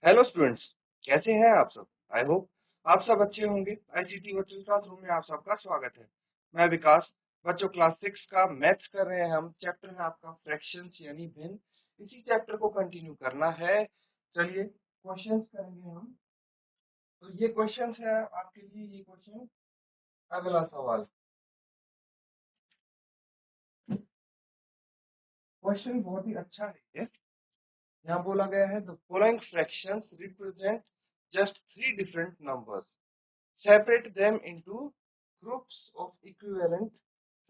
Hello students, कैसे हैं आप सब। आई होप आप सब अच्छे होंगे। आईसीटी वर्चुअल क्लासरूम में आप सबका स्वागत है। मैं विकास। बच्चों क्लास 6 का मैथ्स कर रहे हैं हम। चैप्टर है आपका फ्रैक्शंस यानी भिन्न। इसी चैप्टर को कंटिन्यू करना है। चलिए क्वेश्चंस करेंगे हम। तो ये क्वेश्चंस है आपके लिए। ये क्वेश्चन अगला सवाल। क्वेश्चन बहुत ही अच्छा है ये। यहाँ बोला गया है the following fractions represent just 3 different numbers. Separate them into groups of equivalent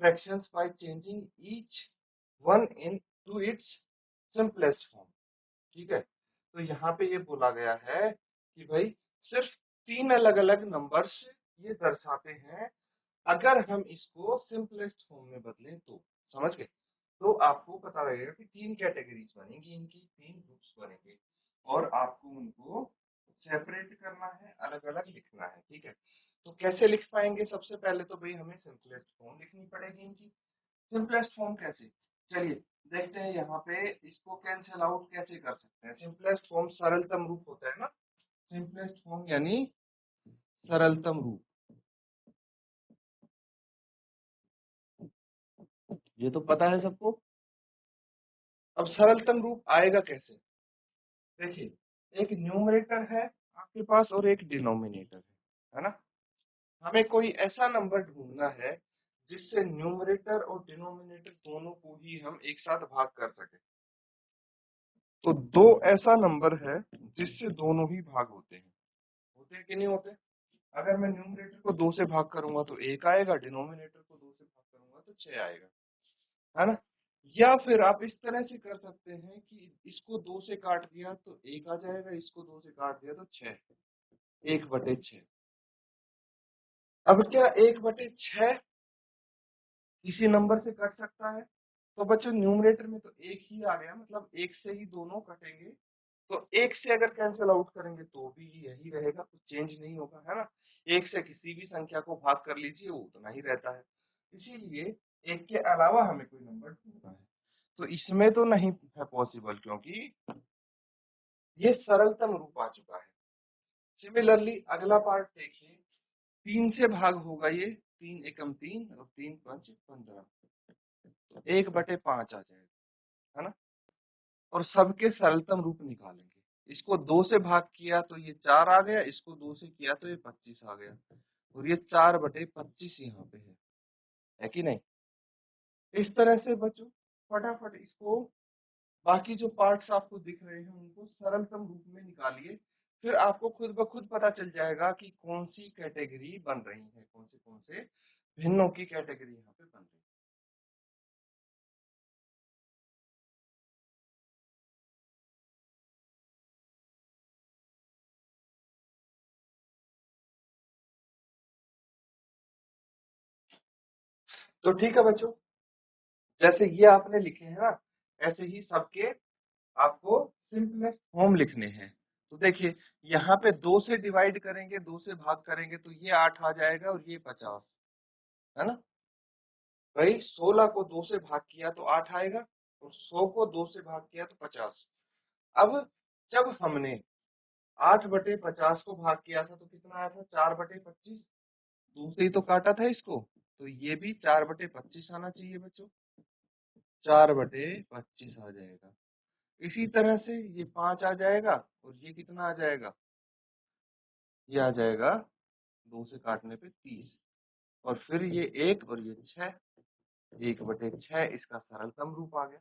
fractions by changing each one into its simplest form। ठीक है, तो यहाँ पे ये बोला गया है कि भाई सिर्फ 3 अलग अलग नंबर्स ये दर्शाते हैं। अगर हम इसको सिंपलेस्ट फॉर्म में बदलें तो समझ गए। तो आपको पता लगेगा कि 3 कैटेगरीज बनेंगी, इनकी 3 ग्रुप्स बनेंगे और आपको उनको सेपरेट करना है, अलग अलग लिखना है। ठीक है, तो कैसे लिख पाएंगे। सबसे पहले तो भाई हमें सिंपलेस्ट फॉर्म लिखनी पड़ेगी इनकी। सिंपलेस्ट फॉर्म कैसे, चलिए देखते हैं। यहाँ पे इसको कैंसिल आउट कैसे कर सकते हैं। सिंपलेस्ट फॉर्म सरलतम रूप होता है ना। सिंपलेस्ट फॉर्म यानी सरलतम रूप। ये तो पता है सबको। अब सरलतम रूप आएगा कैसे। देखिए, एक न्यूमरेटर है आपके पास और एक डिनोमिनेटर है ना। हमें कोई ऐसा नंबर ढूंढना है जिससे न्यूमरेटर और डिनोमिनेटर दोनों को ही हम एक साथ भाग कर सके। तो दो ऐसा नंबर है जिससे दोनों ही भाग होते हैं कि नहीं होते। अगर मैं न्यूमरेटर को 2 से भाग करूंगा तो 1 आएगा, डिनोमिनेटर को 2 से भाग करूंगा तो 6 आएगा, है ना। या फिर आप इस तरह से कर सकते हैं कि इसको 2 से काट दिया तो 1 आ जाएगा, इसको 2 से काट दिया तो 6, 1/6। अब क्या 1/6 किसी नंबर से कट सकता है। तो बच्चों न्यूमरेटर में तो 1 ही आ गया, मतलब 1 से ही दोनों कटेंगे। तो 1 से अगर कैंसिल आउट करेंगे तो भी यही रहेगा, कुछ चेंज नहीं होगा, है ना। 1 से किसी भी संख्या को भाग कर लीजिए वो उतना ही रहता है। इसीलिए 1 के अलावा हमें कोई नंबर ढूंढना है। तो इसमें तो नहीं है पॉसिबल, क्योंकि ये सरलतम रूप आ चुका है। सिमिलरली अगला पार्ट देखिए। 3 से भाग होगा ये, 3 एकम 3 और 3 पंच 15, तो 1/5 आ जाएगा, है ना। और सबके सरलतम रूप निकालेंगे। इसको 2 से भाग किया तो ये 4 आ गया, इसको 2 से किया तो ये 25 आ गया, और ये 4/25 यहाँ पे है कि नहीं। इस तरह से बच्चों फटाफट इसको बाकी जो पार्ट्स आपको दिख रहे हैं उनको सरलतम रूप में निकालिए। फिर आपको खुद ब खुद पता चल जाएगा कि कौन सी कैटेगरी बन रही है, कौन से भिन्नों की कैटेगरी यहाँ पे बन रही है। तो ठीक है बच्चों, जैसे ये आपने लिखे हैं ना, ऐसे ही सबके आपको सिंपलेस्ट फॉर्म लिखने हैं। तो देखिए, यहाँ पे 2 से डिवाइड करेंगे, 2 से भाग करेंगे तो ये 8 आ जाएगा और ये 50, है ना। भाई 16 को 2 से भाग किया तो 8 आएगा, और 100 को 2 से भाग किया तो 50। अब जब हमने 8/50 को भाग किया था तो कितना आया था, 4/25। 2 से ही तो काटा था इसको, तो ये भी 4/25 आना चाहिए बच्चों। 4/25 आ जाएगा। इसी तरह से ये 5 आ जाएगा, और ये कितना आ जाएगा, ये आ जाएगा 2 से काटने पे 30, और फिर ये 1 और ये 6, 1/6 इसका सरलतम रूप आ गया।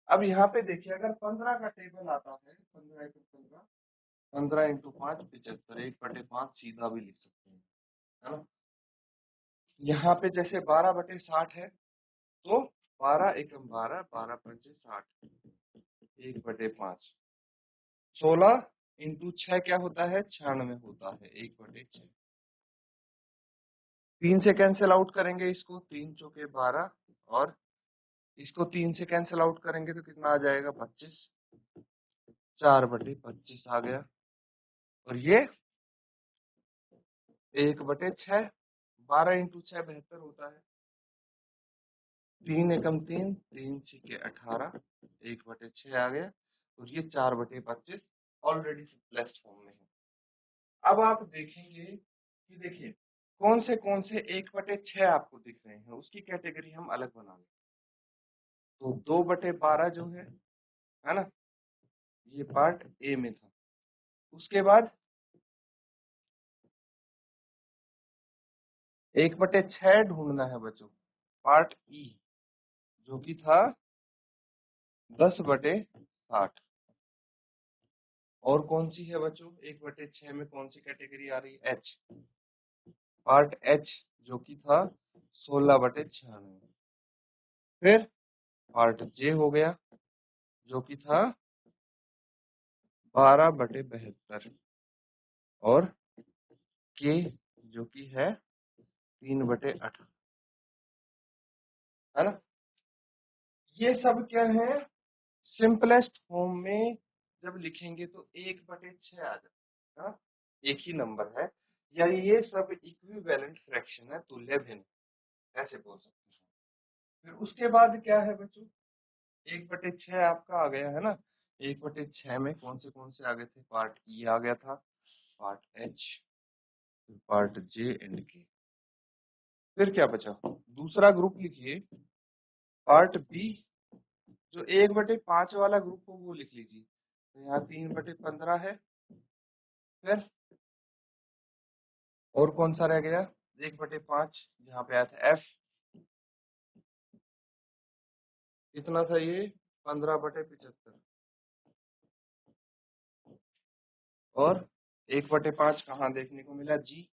अब यहाँ पे देखिए, अगर 15 का टेबल आता है, 15 × 15, 15 × 5 75, 1/5 सीधा भी लिख सकते हैं, है ना। यहाँ पे जैसे 12/60 है, तो 12 एकम 12, 12 पंचे 60, 1/5। 16 × 6 क्या होता है, 96 होता है, 1/6। 3 से कैंसिल आउट करेंगे इसको, 3 चौके 12, और इसको 3 से कैंसिल आउट करेंगे तो कितना आ जाएगा, 25। 4/25 आ गया, और ये 1/6। 12 × 6 72 होता है। 3 एकम 3, 3 छीके 18, 1/6 आ गया, और ये 4/25, ऑलरेडी सिंपलेस्ट फॉर्म में है। अब आप देखेंगे कि देखिए कौन से 1/6 आपको दिख रहे हैं, उसकी कैटेगरी हम अलग बना लें। तो 2/12 जो है ना, ये पार्ट ए में था। उसके बाद 1/6 ढूंढना है बच्चों, पार्ट ई, जो कि था 10/60। और कौन सी है बच्चों 1/6 में, कौन सी कैटेगरी आ रही है, एच, पार्ट एच, जो कि था 16/96। फिर पार्ट जे हो गया, जो कि था 12/72। और के, जो कि है 3/18, है ना। ये सब क्या है, सिंपलेस्ट फॉर्म में जब लिखेंगे तो 1/6 आ जाता है ना? एक ही नंबर है, या ये सब इक्विवेलेंट फ्रैक्शन है, तुल्य भिन्न, ऐसे बोल सकते हैं। फिर उसके बाद क्या है बच्चों, 1/6 आपका आ गया है ना। 1/6 में कौन से आ गए थे, पार्ट ई आ गया था, part H, part J and के। फिर क्या बचा, दूसरा ग्रुप लिखिए, पार्ट बी, जो 1/5 वाला ग्रुप हो वो लिख लीजिए। तो यहाँ 3/15 है। फिर और कौन सा रह गया, 1/5 जहाँ पे आया था एफ, कितना था ये, 15/75। और 1/5 कहाँ देखने को मिला, जी,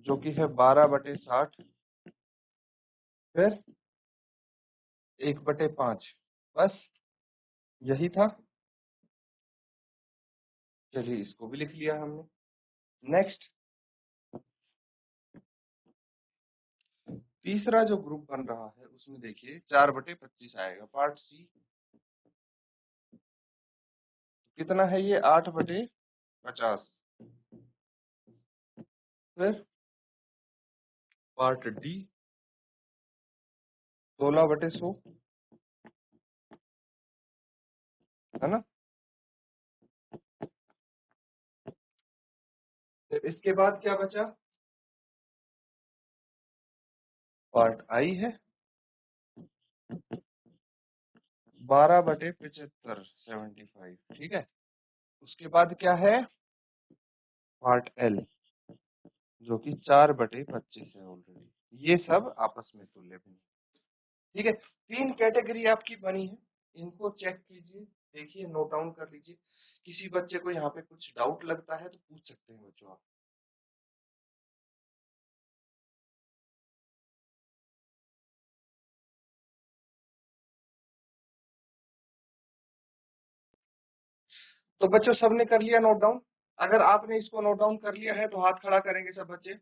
जो कि है 12/60। फिर 1/5, बस यही था। चलिए इसको भी लिख लिया हमने। नेक्स्ट, तीसरा जो ग्रुप बन रहा है उसमें देखिए 4/25 आएगा, पार्ट सी, कितना है ये, 8/50। फिर पार्ट डी, 16/100, है ना। फिर इसके बाद क्या बचा, पार्ट आई है, 12/75, 75, ठीक है। उसके बाद क्या है, पार्ट एल, जो कि 4/25 है ऑलरेडी। ये सब आपस में तुल्य भिन्न, ठीक है। 3 कैटेगरी आपकी बनी है, इनको चेक कीजिए, देखिए, नोट डाउन कर लीजिए। किसी बच्चे को यहाँ पे कुछ डाउट लगता है तो पूछ सकते हैं बच्चों आप। तो बच्चों सबने कर लिया नोट डाउन? अगर आपने इसको नोट डाउन कर लिया है तो हाथ खड़ा करेंगे सब बच्चे।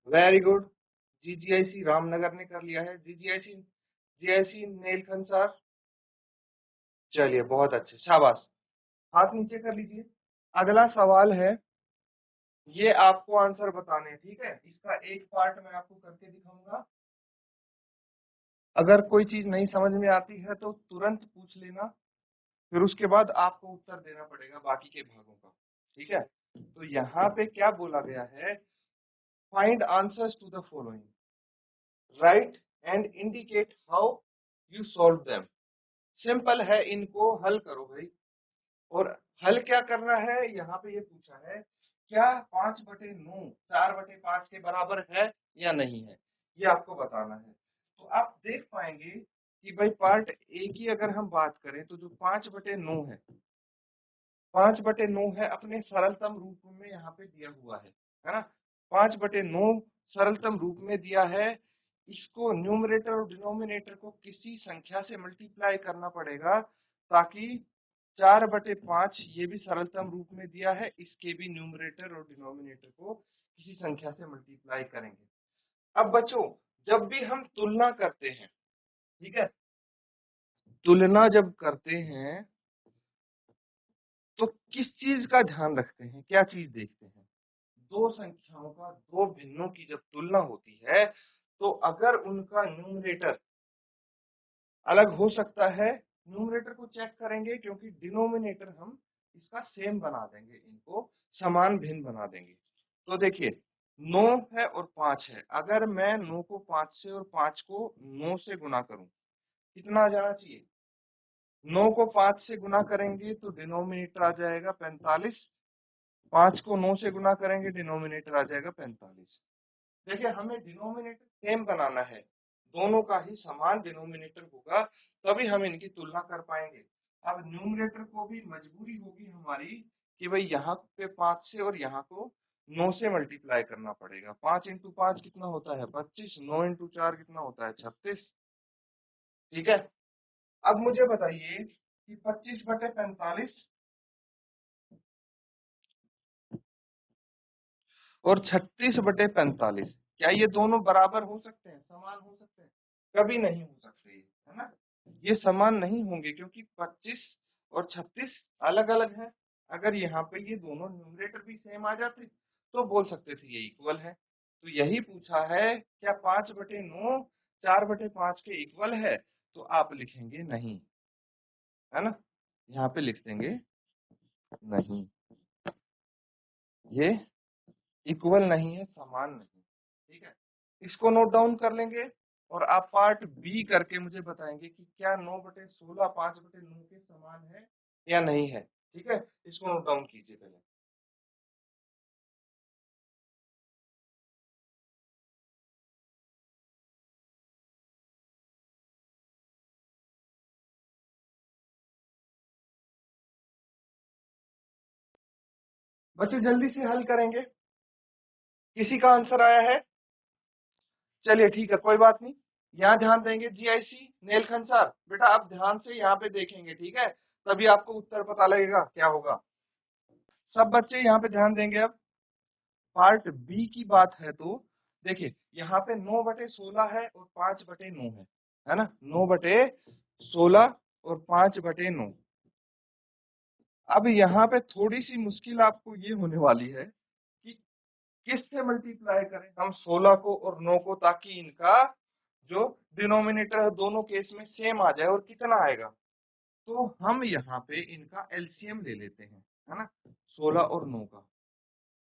Very good. जीजीआईसी रामनगर ने कर लिया है, जीजीआईसी, जीआईसी नीलकंठ सर, चलिए बहुत अच्छे, शाबाश। हाथ नीचे कर लीजिए। अगला सवाल है, ये आपको आंसर बताने हैं, ठीक है। इसका एक पार्ट मैं आपको करके दिखाऊंगा। अगर कोई चीज नहीं समझ में आती है तो तुरंत पूछ लेना, फिर उसके बाद आपको उत्तर देना पड़ेगा बाकी के भागों का, ठीक है। तो यहाँ पे क्या बोला गया है, find answers to the following, write and indicate how you solve them. Simple है, इनको हल करो भाई। और हल क्या करना है, यहाँ पे ये पूछा है, क्या 5/9 4/5 के बराबर है या नहीं है, ये आपको बताना है। तो आप देख पाएंगे कि भाई पार्ट ए की अगर हम बात करें तो जो 5/9 है अपने सरलतम रूप में यहाँ पे दिया हुआ है ना। 5/9 सरलतम रूप में दिया है, इसको न्यूमरेटर और डिनोमिनेटर को किसी संख्या से मल्टीप्लाई करना पड़ेगा, ताकि 4/5 ये भी सरलतम रूप में दिया है, इसके भी न्यूमरेटर और डिनोमिनेटर को किसी संख्या से मल्टीप्लाई करेंगे। अब बच्चों, जब भी हम तुलना करते हैं, ठीक है, तुलना जब करते हैं तो किस चीज का ध्यान रखते हैं, क्या चीज देखते हैं, दो संख्याओं का, दो भिन्नों की जब तुलना होती है तो अगर उनका न्यूमरेटर अलग हो सकता है न्यूमरेटर को चेक करेंगे क्योंकि डिनोमिनेटर हम इसका सेम बना देंगे, इनको समान भिन्न बना देंगे। तो देखिए 9 है और 5 है, अगर मैं 9 को 5 से और 5 को 9 से गुना करूं, कितना आ जाना चाहिए? 9 को 5 से गुना करेंगे तो डिनोमिनेटर आ जाएगा 45, 5 को 9 से गुना करेंगे डिनोमिनेटर आ जाएगा 45। देखिए हमें डिनोमिनेटर सेम बनाना है, दोनों का ही समान डिनोमिनेटर होगा, तभी हम इनकी तुलना कर पाएंगे। अब न्यूमरेटर को भी मजबूरी होगी हमारी कि भाई यहाँ पे 5 से और यहाँ को 9 से मल्टीप्लाई करना पड़ेगा। 5 इंटू 5 कितना होता है? 25। 9 इंटू 4 कितना होता है? 36। ठीक है, अब मुझे बताइए कि 25/45 और 36/45 क्या ये दोनों बराबर हो सकते हैं, समान हो सकते हैं? कभी नहीं हो सकते, है ना? ये समान नहीं होंगे क्योंकि 25 और 36 अलग अलग हैं। अगर यहाँ पे ये दोनों न्यूमरेटर भी सेम आ जाते तो बोल सकते थे ये इक्वल है। तो यही पूछा है, क्या 5/9 4/5 के इक्वल है? तो आप लिखेंगे नहीं, है ना? यहाँ पे लिख देंगे नहीं, ये इक्वल नहीं है, समान नहीं। ठीक है, इसको नोट डाउन कर लेंगे और आप पार्ट बी करके मुझे बताएंगे कि क्या 9/16 5/9 के समान है या नहीं है। ठीक है, इसको नोट डाउन कीजिए पहले। बच्चे जल्दी से हल करेंगे। किसी का आंसर आया है? चलिए ठीक है, कोई बात नहीं। यहाँ ध्यान देंगे, जीआईसी नेलखन सर, बेटा आप ध्यान से यहाँ पे देखेंगे, ठीक है? तभी आपको उत्तर पता लगेगा क्या होगा। सब बच्चे यहाँ पे ध्यान देंगे। अब पार्ट बी की बात है तो देखिए यहाँ पे 9/16 है और 5/9 है ना? 9/16 और 5/9। अब यहाँ पे थोड़ी सी मुश्किल आपको ये होने वाली है कि किससे मल्टीप्लाई करें हम 16 को और 9 को, ताकि इनका जो डिनोमिनेटर है दोनों केस में सेम आ जाए। और कितना आएगा? तो हम यहाँ पे इनका एलसीएम ले लेते हैं, है ना? 16 और 9 का।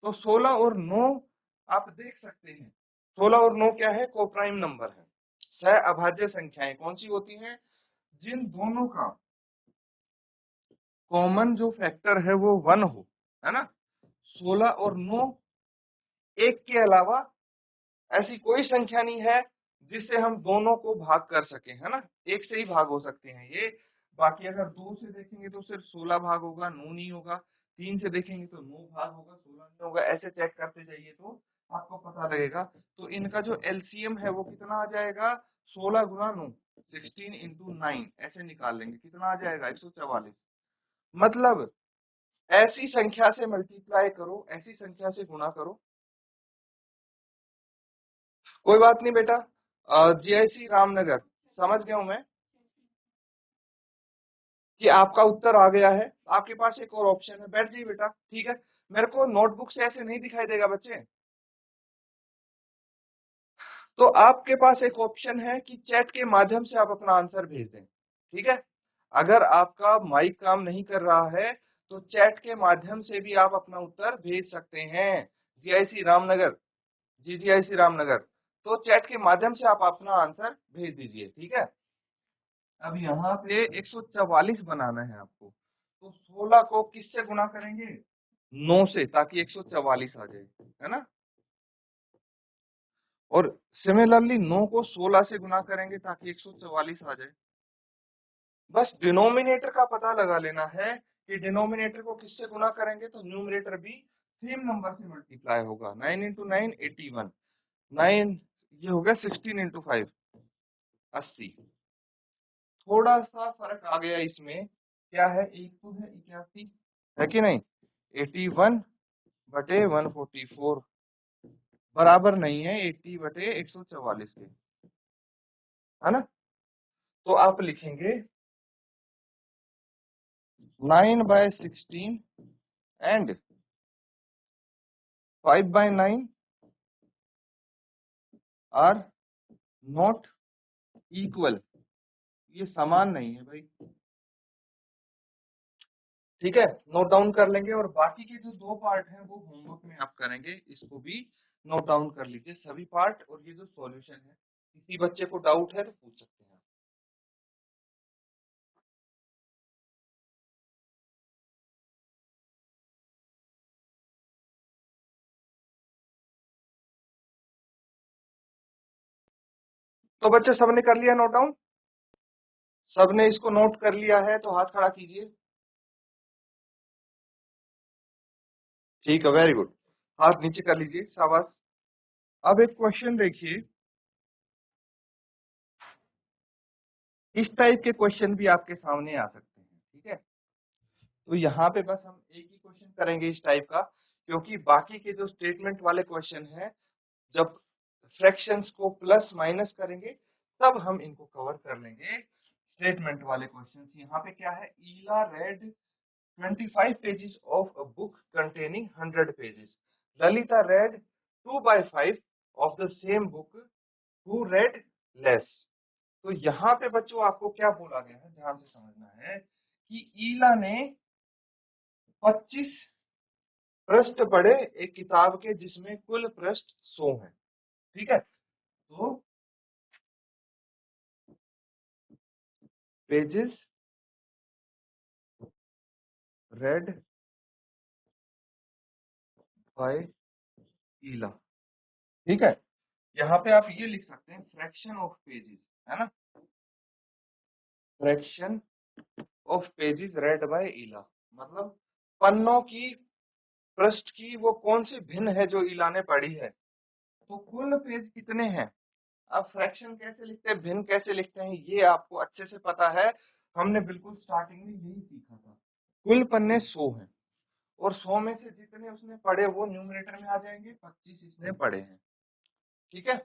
तो 16 और 9 आप देख सकते हैं, 16 और 9 क्या है? कोप्राइम नंबर है, सह अभाज्य संख्याएं। कौन सी होती हैं? जिन दोनों का कॉमन जो फैक्टर है वो 1 हो, है ना? 16 और 9 एक के अलावा ऐसी कोई संख्या नहीं है जिससे हम दोनों को भाग कर सके, है ना? एक से ही भाग हो सकते हैं ये। बाकी अगर 2 से देखेंगे तो सिर्फ 16 भाग होगा, 9 नहीं होगा। 3 से देखेंगे तो 9 भाग होगा, 16 नहीं होगा। ऐसे चेक करते जाइए तो आपको पता लगेगा। तो इनका जो एलसीएम है वो कितना आ जाएगा? 16 गुना 9, 16 इंटू 9, ऐसे निकाल लेंगे। कितना आ जाएगा? 144। मतलब ऐसी संख्या से मल्टीप्लाई करो, ऐसी संख्या से गुणा करो। कोई बात नहीं बेटा, जीआईसी रामनगर, समझ गया हूं मैं कि आपका उत्तर आ गया है। आपके पास एक और ऑप्शन है, बैठ जाइए बेटा। ठीक है, मेरे को नोटबुक से ऐसे नहीं दिखाई देगा बच्चे। तो आपके पास एक ऑप्शन है कि चैट के माध्यम से आप अपना आंसर भेज दें। ठीक है, अगर आपका माइक काम नहीं कर रहा है तो चैट के माध्यम से भी आप अपना उत्तर भेज सकते हैं। जीआईसी रामनगर, जी जीआईसी रामनगर, तो चैट के माध्यम से आप अपना आंसर भेज दीजिए। ठीक है, अब यहाँ पे 144 बनाना है आपको। तो 16 को किससे गुणा करेंगे? 9 से, ताकि 144 आ जाए, है ना? और सिमिलरली 9 को 16 से गुणा करेंगे ताकि 144 आ जाए। बस डिनोमिनेटर का पता लगा लेना है कि डिनोमिनेटर को किससे गुणा करेंगे तो न्यूमरेटर भी सेम नंबर से मल्टीप्लाई होगा। 9 इंटू 9 81, 9 ये हो गया 16 इंटू 5 80। थोड़ा सा फर्क आ गया इसमें, क्या है? एक तो है 81, है कि नहीं? 81/144 बराबर नहीं है 80/144 के, है ना? तो आप लिखेंगे 9/16 एंड 5/9 आर नॉट इक्वल। ये समान नहीं है भाई, ठीक है, नोट डाउन कर लेंगे और बाकी के जो दो पार्ट हैं वो होमवर्क में आप करेंगे, इसको भी नोट डाउन कर लीजिए सभी पार्ट। और ये जो सॉल्यूशन है, किसी बच्चे को डाउट है तो पूछ सकते हैं। तो बच्चे सबने कर लिया नोट डाउन? सबने इसको नोट कर लिया है तो हाथ खड़ा कीजिए। ठीक है, वेरी गुड। हाथ नीचे कर लीजिए, शाबाश। अब एक क्वेश्चन देखिए, इस टाइप के क्वेश्चन भी आपके सामने आ सकते हैं। ठीक है, तो यहाँ पे बस हम एक ही क्वेश्चन करेंगे इस टाइप का, क्योंकि बाकी के जो स्टेटमेंट वाले क्वेश्चन हैं, जब फ्रैक्शंस को प्लस माइनस करेंगे तब हम इनको कवर कर लेंगे। स्टेटमेंट वाले क्वेश्चंस यहाँ पे क्या है, ईला red 25 pages of a book containing 100 pages. Lalita read 2 by 5 of the same book. Who read less? तो यहाँ पे बच्चों आपको क्या बोला गया है, ध्यान से समझना है कि ईला ने 25 पृष्ठ पढ़े एक किताब के जिसमें कुल पृष्ठ 100 हैं। ठीक है, तो पेजेस रेड बाय ईला। ठीक है, यहाँ पे आप ये लिख सकते हैं फ्रैक्शन ऑफ पेजेस, है ना, fraction of pages read by Ila, मतलब पन्नों की पृष्ठ की वो कौन सी भिन्न है जो ईला ने पढ़ी है। तो कुल पेज कितने हैं, अब फ्रैक्शन कैसे लिखते हैं, भिन्न कैसे लिखते हैं, ये आपको अच्छे से पता है, हमने बिल्कुल स्टार्टिंग में यही सीखा था। कुल पन्ने 100 हैं और 100 में से जितने उसने पढ़े वो न्यूमरेटर में आ जाएंगे, 25 इसने पढ़े हैं। ठीक है,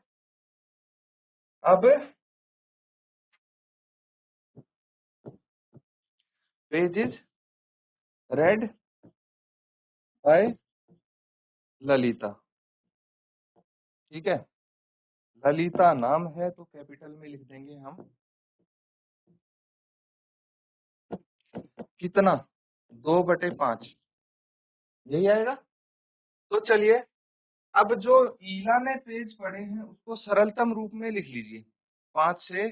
अब पेजेस रेड बाय ललिता। ठीक है, ललिता नाम है तो कैपिटल में लिख देंगे हम, कितना, 2/5, यही आएगा। तो चलिए, अब जो ईला ने पेज पढ़े हैं उसको सरलतम रूप में लिख लीजिए, 5 से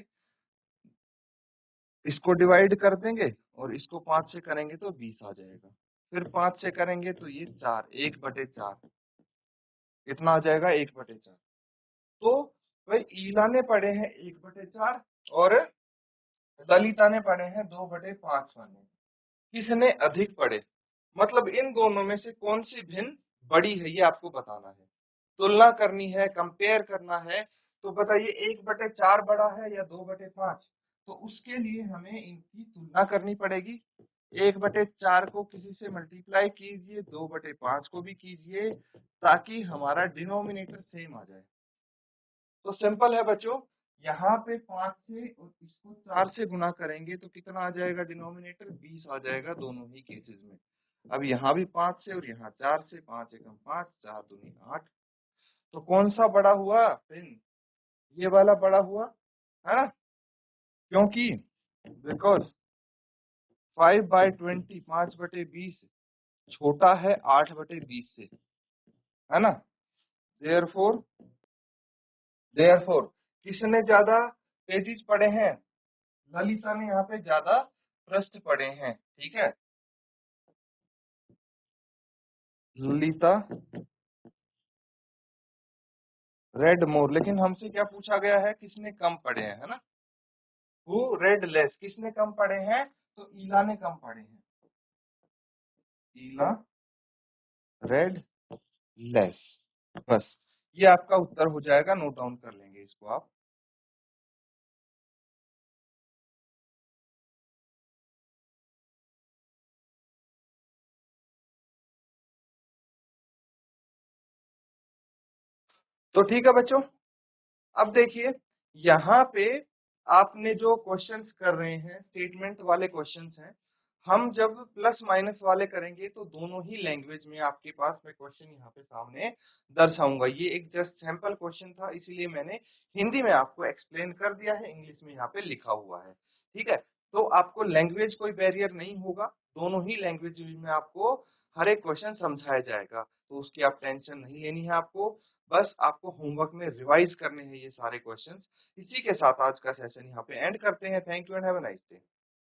इसको डिवाइड कर देंगे और इसको 5 से करेंगे तो 20 आ जाएगा, फिर 5 से करेंगे तो ये 4, 1/4, इतना आ जाएगा 1/4। तो भाई ईला ने पढ़े हैं 1/4 और ललिता ने पढ़े हैं 2/5 वाले। किसने अधिक पढ़े, मतलब इन दोनों में से कौन सी भिन्न बड़ी है ये आपको बताना है, तुलना करनी है, कंपेयर करना है। तो बताइए 1/4 बड़ा है या 2/5, तो उसके लिए हमें इनकी तुलना करनी पड़ेगी। 1/4 को किसी से मल्टीप्लाई कीजिए, 2/5 को भी कीजिए, ताकि हमारा डिनोमिनेटर सेम आ जाए। तो सिंपल है बच्चों, यहाँ पे 5 से और इसको 4 से गुना करेंगे तो कितना आ जाएगा, डिनोमिनेटर 20 आ जाएगा दोनों ही केसेस में। अब यहाँ भी 5 से और यहाँ 4 से, 5 एकम 5, 4 दूनी 8। तो कौन सा बड़ा हुआ पिन, ये वाला बड़ा हुआ, है ना, क्योंकि बिकॉज 5/20 5/20 छोटा है 8/20 से, है ना। देयरफॉर देयरफॉर किसने ज्यादा पेजेस पढ़े हैं, ललिता ने यहाँ पे ज्यादा पृष्ठ पढ़े हैं। ठीक है, ललिता रेड मोर, लेकिन हमसे क्या पूछा गया है, किसने कम पढ़े हैं, है ना। हु रेड लेस, किसने कम पढ़े हैं, तो ईला ने कम पढ़े हैं, ईला रेड लेस। बस ये आपका उत्तर हो जाएगा, नोट डाउन कर लेंगे इसको आप। तो ठीक है बच्चों, अब देखिए यहाँ पे आपने जो क्वेश्चंस कर रहे हैं स्टेटमेंट वाले क्वेश्चंस हैं, हम जब प्लस माइनस वाले करेंगे तो दोनों ही लैंग्वेज में आपके पास मैं क्वेश्चन यहाँ पे सामने दर्शाऊंगा। ये एक जस्ट सैंपल क्वेश्चन था, इसीलिए मैंने हिंदी में आपको एक्सप्लेन कर दिया है, इंग्लिश में यहाँ पे लिखा हुआ है। ठीक है, तो आपको लैंग्वेज कोई बैरियर नहीं होगा, दोनों ही लैंग्वेज में आपको हर एक क्वेश्चन समझाया जाएगा, तो उसकी आप टेंशन नहीं लेनी है आपको। बस आपको होमवर्क में रिवाइज करने हैं ये सारे क्वेश्चंस। इसी के साथ आज का सेशन यहाँ पे एंड करते हैं। Thank you and have a nice day.